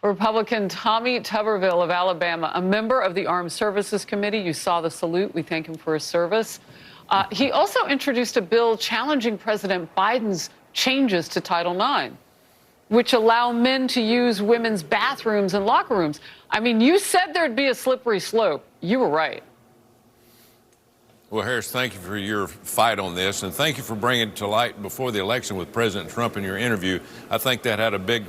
Republican Tommy Tuberville of Alabama, a member of the Armed Services Committee. You saw the salute. We thank him for his service. He also introduced a bill challenging President Biden's changes to Title IX, which allow men to use women's bathrooms and locker rooms. I mean, you said there'd be a slippery slope. You were right. Well, Harris, thank you for your fight on this, and thank you for bringing it to light before the election with President Trump in your interview. I think that had a big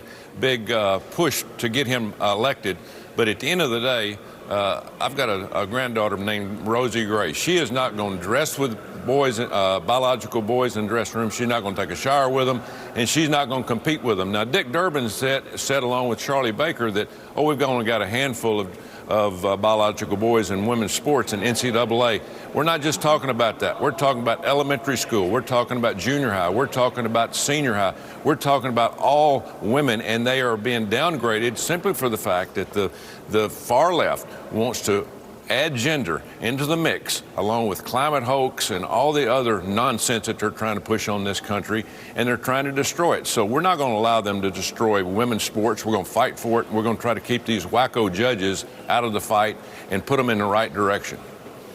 push to get him elected. But at the end of the day, I've got a granddaughter named Rosie Gray. She is not going to dress with boys, biological boys in the dressing room. She's not going to take a shower with them, and she's not going to compete with them. Now, Dick Durbin said along with Charlie Baker that, we've only got a handful of biological boys in women's sports in NCAA. We're not just talking about that. We're talking about elementary school. We're talking about junior high. We're talking about senior high. We're talking about all women, and they are being downgraded simply for the fact that the far left wants to add gender into the mix, along with climate hoax and all the other nonsense that they're trying to push on this country, and they're trying to destroy it. So we're not going to allow them to destroy women's sports. We're going to fight for it. We're going to try to keep these wacko judges out of the fight and put them in the right direction.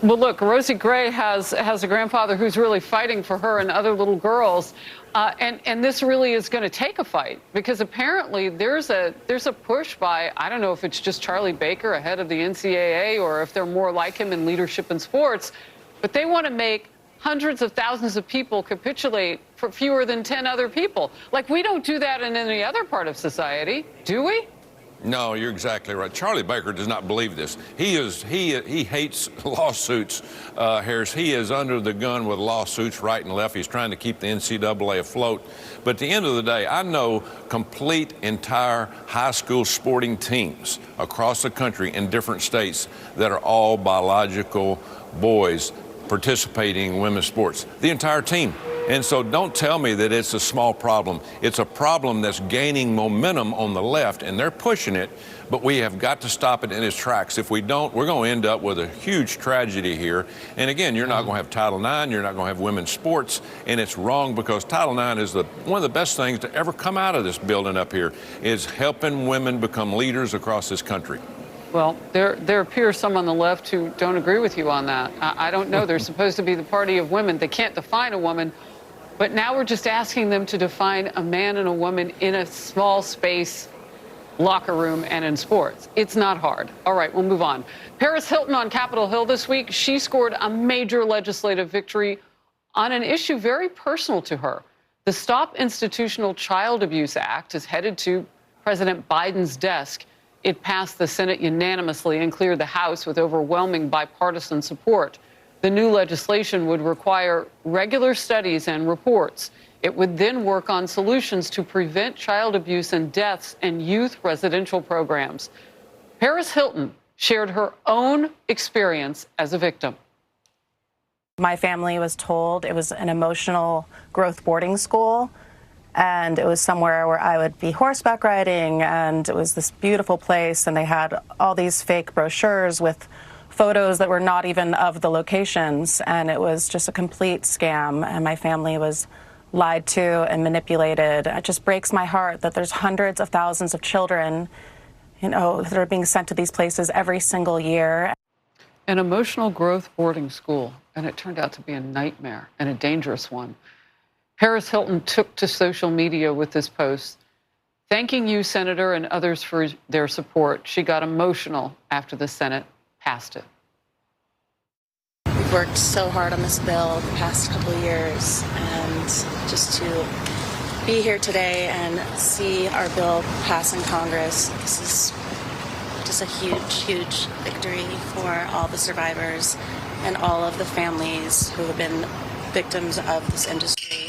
Well, look, Rosie Gray has a grandfather who's really fighting for her and other little girls. And this really is going to take a fight, because apparently there's a push by, I don't know if it's just Charlie Baker ahead of the NCAA or if they're more like him in leadership in sports, but they want to make hundreds of thousands of people capitulate for fewer than 10 other people. Like, we don't do that in any other part of society, do we? No, you're exactly right. Charlie Baker does not believe this. He hates lawsuits, Harris. He is under the gun with lawsuits right and left. He's trying to keep the NCAA afloat. But at the end of the day, I know complete, entire high school sporting teams across the country in different states that are all biological boys participating in women's sports. The entire team. And so don't tell me that it's a small problem. It's a problem that's gaining momentum on the left, and they're pushing it, but we have got to stop it in its tracks. If we don't, we're going to end up with a huge tragedy here. And again, you're not going to have Title IX, you're not going to have women's sports, and it's wrong, because Title IX is one of the best things to ever come out of this building up here, is helping women become leaders across this country. Well, there appears some on the left who don't agree with you on that. I don't know. They're supposed to be the party of women. They can't define a woman. But now we're just asking them to define a man and a woman in a small space, locker room, and in sports. It's not hard. All right, we'll move on. Paris Hilton on Capitol Hill this week. She scored a major legislative victory on an issue very personal to her. The Stop Institutional Child Abuse Act is headed to President Biden's desk. It passed the Senate unanimously and cleared the House with overwhelming bipartisan support. The new legislation would require regular studies and reports. It would then work on solutions to prevent child abuse and deaths in youth residential programs. Paris Hilton shared her own experience as a victim. My family was told it was an emotional growth boarding school, and it was somewhere where I would be horseback riding, and it was this beautiful place, and they had all these fake brochures with photos that were not even of the locations, and it was just a complete scam, and my family was lied to and manipulated. It just breaks my heart that there's hundreds of thousands of children, that are being sent to these places every single year. An emotional growth boarding school, and it turned out to be a nightmare and a dangerous one. Paris Hilton took to social media with this post, thanking you, Senator, and others for their support. She got emotional after the Senate passed it. We've worked so hard on this bill the past couple of years, and just to be here today and see our bill pass in Congress, this is just a huge, huge victory for all the survivors and all of the families who have been victims of this industry.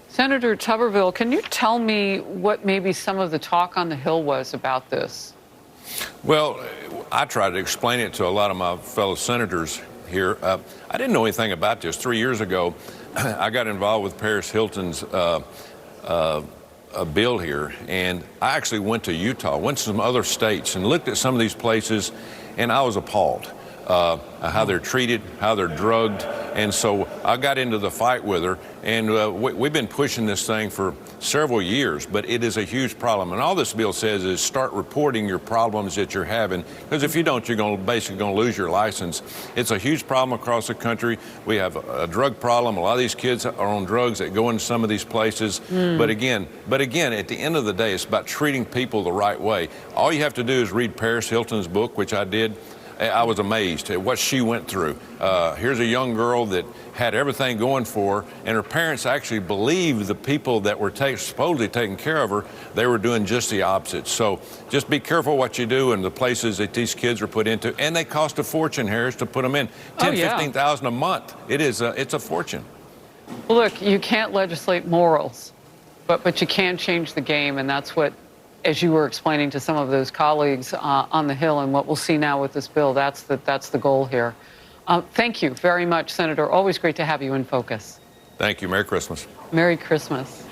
Senator Tuberville, can you tell me what maybe some of the talk on the Hill was about this? Well, I tried to explain it to a lot of my fellow senators here. I didn't know anything about this. 3 years ago, I got involved with Paris Hilton's bill here, and I actually went to Utah, went to some other states, and looked at some of these places, and I was appalled. How they're treated, how they're drugged. And so I got into the fight with her, and we've been pushing this thing for several years, but it is a huge problem. And all this bill says is start reporting your problems that you're having, because if you don't, you're basically going to lose your license. It's a huge problem across the country. We have a drug problem. A lot of these kids are on drugs that go into some of these places. But again, at the end of the day, it's about treating people the right way. All you have to do is read Paris Hilton's book, which I did. I was amazed at what she went through. Here's a young girl that had everything going for her, and her parents actually believed the people that were supposedly taking care of her, they were doing just the opposite. So just be careful what you do and the places that these kids are put into, and they cost a fortune, Harris, to put them in. $15,000 a month. It's a fortune. Well, look, you can't legislate morals, but you can change the game, and that's what, as you were explaining to some of those colleagues on the Hill, and what we'll see now with this bill, that's the goal here. Thank you very much, Senator. Always great to have you in focus. Thank you. Merry Christmas. Merry Christmas.